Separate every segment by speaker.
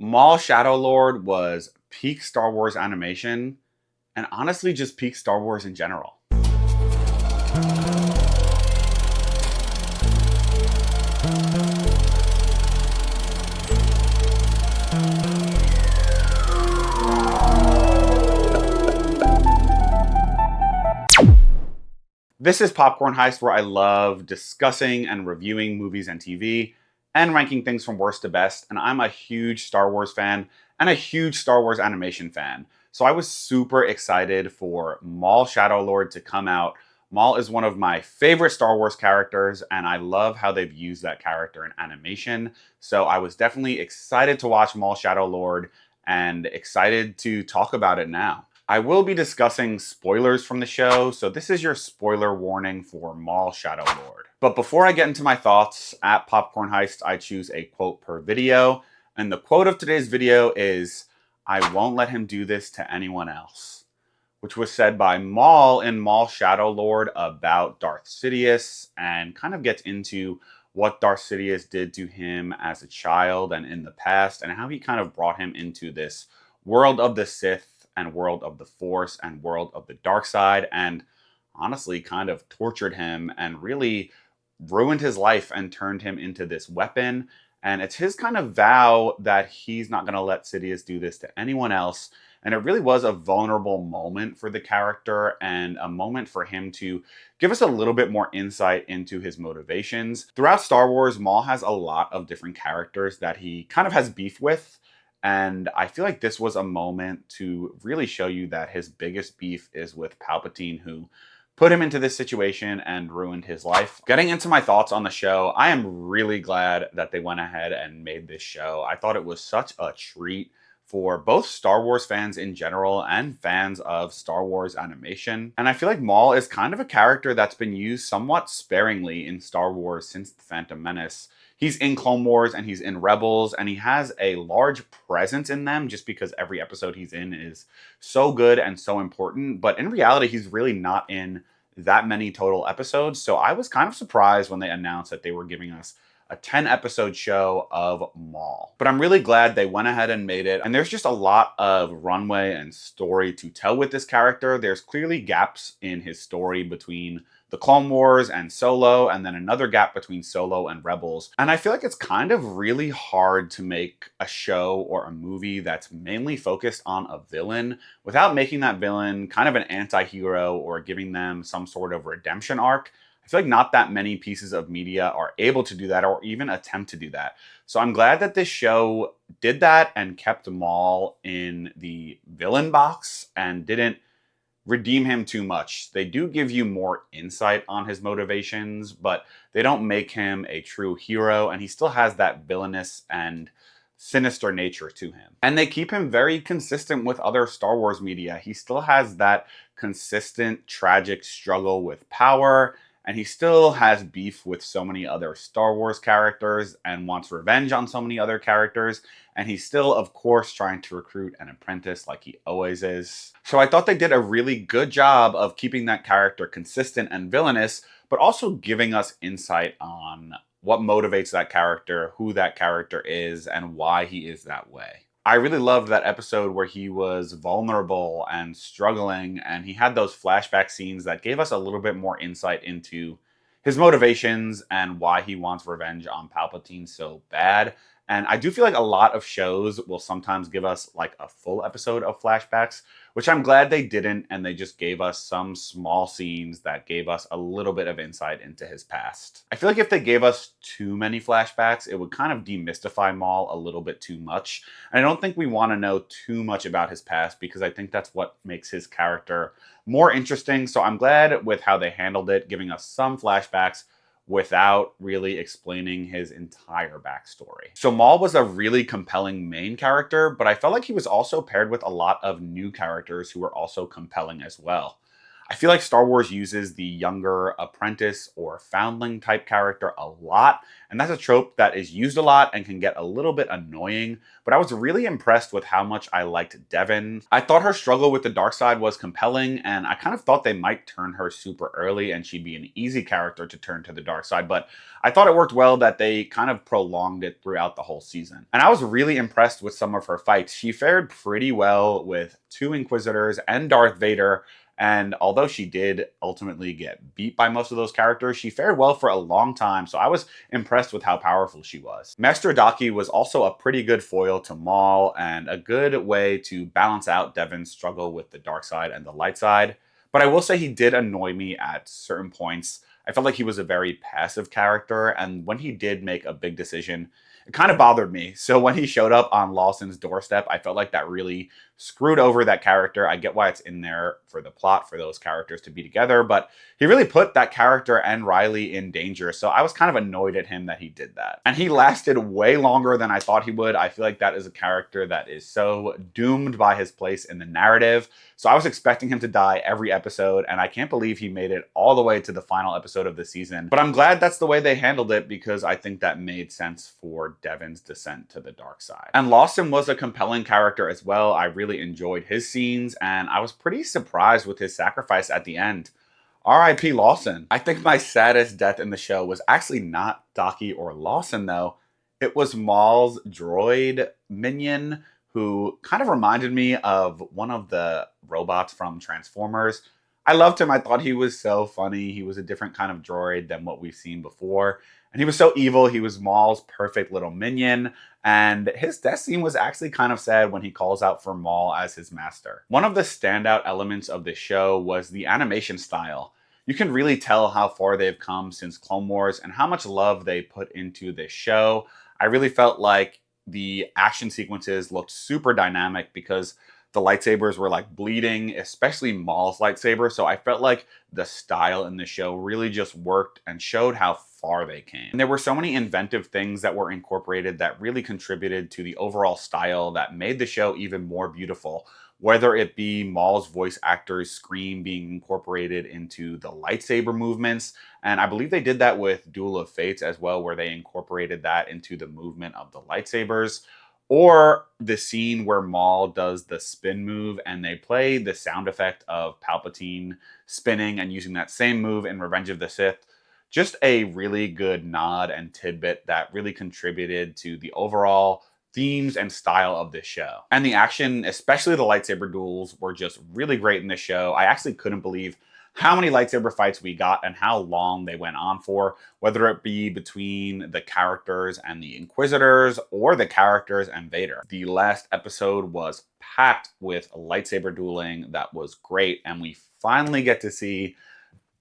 Speaker 1: Maul Shadow Lord was peak Star Wars animation, and honestly just peak Star Wars in general. This is Popcorn Heist, where I love discussing and reviewing movies and TV and ranking things from worst to best. And I'm a huge Star Wars fan and a huge Star Wars animation fan. So I was super excited for Maul Shadow Lord to come out. Maul is one of my favorite Star Wars characters, and I love how they've used that character in animation. So I was definitely excited to watch Maul Shadow Lord and excited to talk about it now. I will be discussing spoilers from the show, so this is your spoiler warning for Maul Shadow Lord. But before I get into my thoughts, at Popcorn Heist, I choose a quote per video, and the quote of today's video is, "I won't let him do this to anyone else," which was said by Maul in Maul Shadow Lord about Darth Sidious, and kind of gets into what Darth Sidious did to him as a child and in the past, and how he kind of brought him into this world of the Sith and world of the Force and world of the dark side, and honestly kind of tortured him and really ruined his life and turned him into this weapon. And it's his kind of vow that he's not going to let Sidious do this to anyone else. And it really was a vulnerable moment for the character and a moment for him to give us a little bit more insight into his motivations. Throughout Star Wars, Maul has a lot of different characters that he kind of has beef with. And I feel like this was a moment to really show you that his biggest beef is with Palpatine, who put him into this situation and ruined his life. Getting into my thoughts on the show, I am really glad that they went ahead and made this show. I thought it was such a treat for both Star Wars fans in general and fans of Star Wars animation. And I feel like Maul is kind of a character that's been used somewhat sparingly in Star Wars since The Phantom Menace. He's in Clone Wars and he's in Rebels, and he has a large presence in them just because every episode he's in is so good and so important. But in reality, he's really not in that many total episodes. So I was kind of surprised when they announced that they were giving us a 10-episode show of Maul. But I'm really glad they went ahead and made it. And there's just a lot of runway and story to tell with this character. There's clearly gaps in his story between the Clone Wars and Solo, and then another gap between Solo and Rebels. And I feel like it's kind of really hard to make a show or a movie that's mainly focused on a villain without making that villain kind of an anti-hero or giving them some sort of redemption arc. I feel like not that many pieces of media are able to do that or even attempt to do that. So I'm glad that this show did that and kept Maul in the villain box and didn't redeem him too much. They do give you more insight on his motivations, but they don't make him a true hero, and he still has that villainous and sinister nature to him. And they keep him very consistent with other Star Wars media. He still has that consistent, tragic struggle with power, and he still has beef with so many other Star Wars characters and wants revenge on so many other characters. And he's still, of course, trying to recruit an apprentice like he always is. So I thought they did a really good job of keeping that character consistent and villainous, but also giving us insight on what motivates that character, who that character is, and why he is that way. I really loved that episode where he was vulnerable and struggling, and he had those flashback scenes that gave us a little bit more insight into his motivations and why he wants revenge on Palpatine so bad. And I do feel like a lot of shows will sometimes give us like a full episode of flashbacks, which I'm glad they didn't, and they just gave us some small scenes that gave us a little bit of insight into his past. I feel like if they gave us too many flashbacks, it would kind of demystify Maul a little bit too much. And I don't think we want to know too much about his past because I think that's what makes his character more interesting. So I'm glad with how they handled it, giving us some flashbacks without really explaining his entire backstory. So Maul was a really compelling main character, but I felt like he was also paired with a lot of new characters who were also compelling as well. I feel like Star Wars uses the younger apprentice or foundling type character a lot, and that's a trope that is used a lot and can get a little bit annoying, but I was really impressed with how much I liked Devon. I thought her struggle with the dark side was compelling, and I kind of thought they might turn her super early and she'd be an easy character to turn to the dark side, but I thought it worked well that they kind of prolonged it throughout the whole season. And I was really impressed with some of her fights. She fared pretty well with 2 Inquisitors and Darth Vader, and although she did ultimately get beat by most of those characters, she fared well for a long time, so I was impressed with how powerful she was. Master Daki was also a pretty good foil to Maul and a good way to balance out Devon's struggle with the dark side and the light side. But I will say he did annoy me at certain points. I felt like he was a very passive character, and when he did make a big decision, it kind of bothered me. So when he showed up on Lawson's doorstep, I felt like that really screwed over that character. I get why it's in there for the plot for those characters to be together, but he really put that character and Riley in danger. So I was kind of annoyed at him that he did that. And he lasted way longer than I thought he would. I feel like that is a character that is so doomed by his place in the narrative. So I was expecting him to die every episode, and I can't believe he made it all the way to the final episode of the season. But I'm glad that's the way they handled it, because I think that made sense for Devon's descent to the dark side. And Lawson was a compelling character as well. I really enjoyed his scenes, and I was pretty surprised with his sacrifice at the end. R.I.P. Lawson. I think my saddest death in the show was actually not Daki or Lawson, though. It was Maul's droid minion, who kind of reminded me of one of the robots from Transformers. I loved him. I thought he was so funny. He was a different kind of droid than what we've seen before. And he was so evil. He was Maul's perfect little minion. And his death scene was actually kind of sad when he calls out for Maul as his master. One of the standout elements of the show was the animation style. You can really tell how far they've come since Clone Wars and how much love they put into this show. I really felt like the action sequences looked super dynamic because the lightsabers were like bleeding, especially Maul's lightsaber. So I felt like the style in the show really just worked and showed how far they came. And there were so many inventive things that were incorporated that really contributed to the overall style that made the show even more beautiful. Whether it be Maul's voice actor's scream being incorporated into the lightsaber movements, and I believe they did that with Duel of Fates as well, where they incorporated that into the movement of the lightsabers, or the scene where Maul does the spin move and they play the sound effect of Palpatine spinning and using that same move in Revenge of the Sith. Just a really good nod and tidbit that really contributed to the overall themes and style of this show. And the action, especially the lightsaber duels, were just really great in this show. I actually couldn't believe how many lightsaber fights we got and how long they went on for, whether it be between the characters and the Inquisitors or the characters and Vader. The last episode was packed with lightsaber dueling that was great, and we finally get to see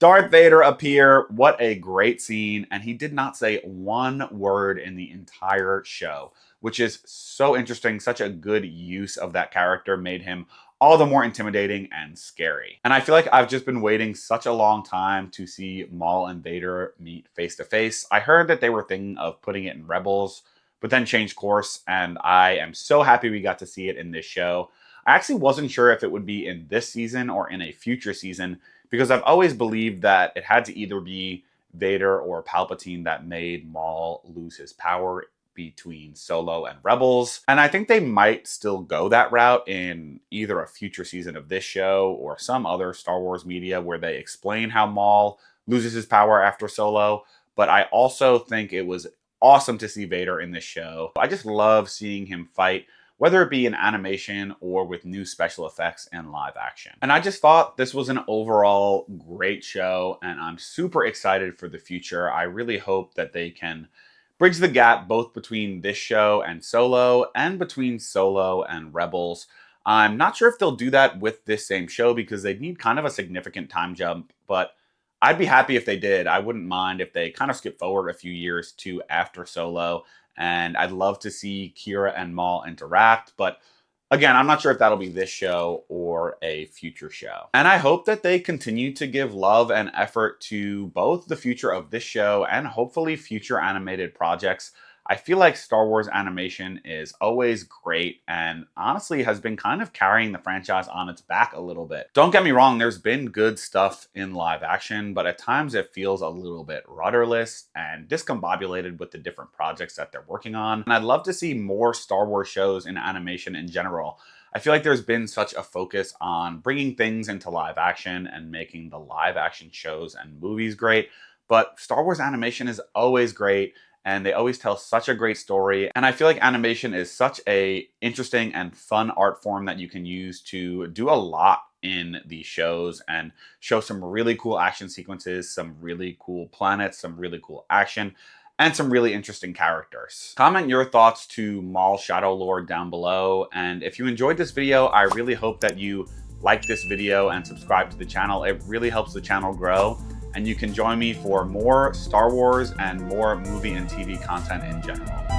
Speaker 1: Darth Vader appear. What a great scene. And he did not say one word in the entire show, which is so interesting. Such a good use of that character made him all the more intimidating and scary. And I feel like I've just been waiting such a long time to see Maul and Vader meet face to face. I heard that they were thinking of putting it in Rebels, but then changed course, and I am so happy we got to see it in this show. I actually wasn't sure if it would be in this season or in a future season, because I've always believed that it had to either be Vader or Palpatine that made Maul lose his power between Solo and Rebels. And I think they might still go that route in either a future season of this show or some other Star Wars media where they explain how Maul loses his power after Solo. But I also think it was awesome to see Vader in this show. I just love seeing him fight, whether it be in animation or with new special effects and live action. And I just thought this was an overall great show, and I'm super excited for the future. I really hope that they can bridge the gap both between this show and Solo, and between Solo and Rebels. I'm not sure if they'll do that with this same show because they need kind of a significant time jump, but I'd be happy if they did. I wouldn't mind if they kind of skip forward a few years to after Solo, and I'd love to see Kira and Maul interact, but again, I'm not sure if that'll be this show or a future show. And I hope that they continue to give love and effort to both the future of this show and hopefully future animated projects. I feel like Star Wars animation is always great and honestly has been kind of carrying the franchise on its back a little bit. Don't get me wrong, there's been good stuff in live action, but at times it feels a little bit rudderless and discombobulated with the different projects that they're working on. And I'd love to see more Star Wars shows in animation in general. I feel like there's been such a focus on bringing things into live action and making the live action shows and movies great, but Star Wars animation is always great and they always tell such a great story. And I feel like animation is such a interesting and fun art form that you can use to do a lot in these shows and show some really cool action sequences, some really cool planets, some really cool action, and some really interesting characters. Comment your thoughts to Maul Shadow Lord down below. And if you enjoyed this video, I really hope that you like this video and subscribe to the channel. It really helps the channel grow. And you can join me for more Star Wars and more movie and TV content in general.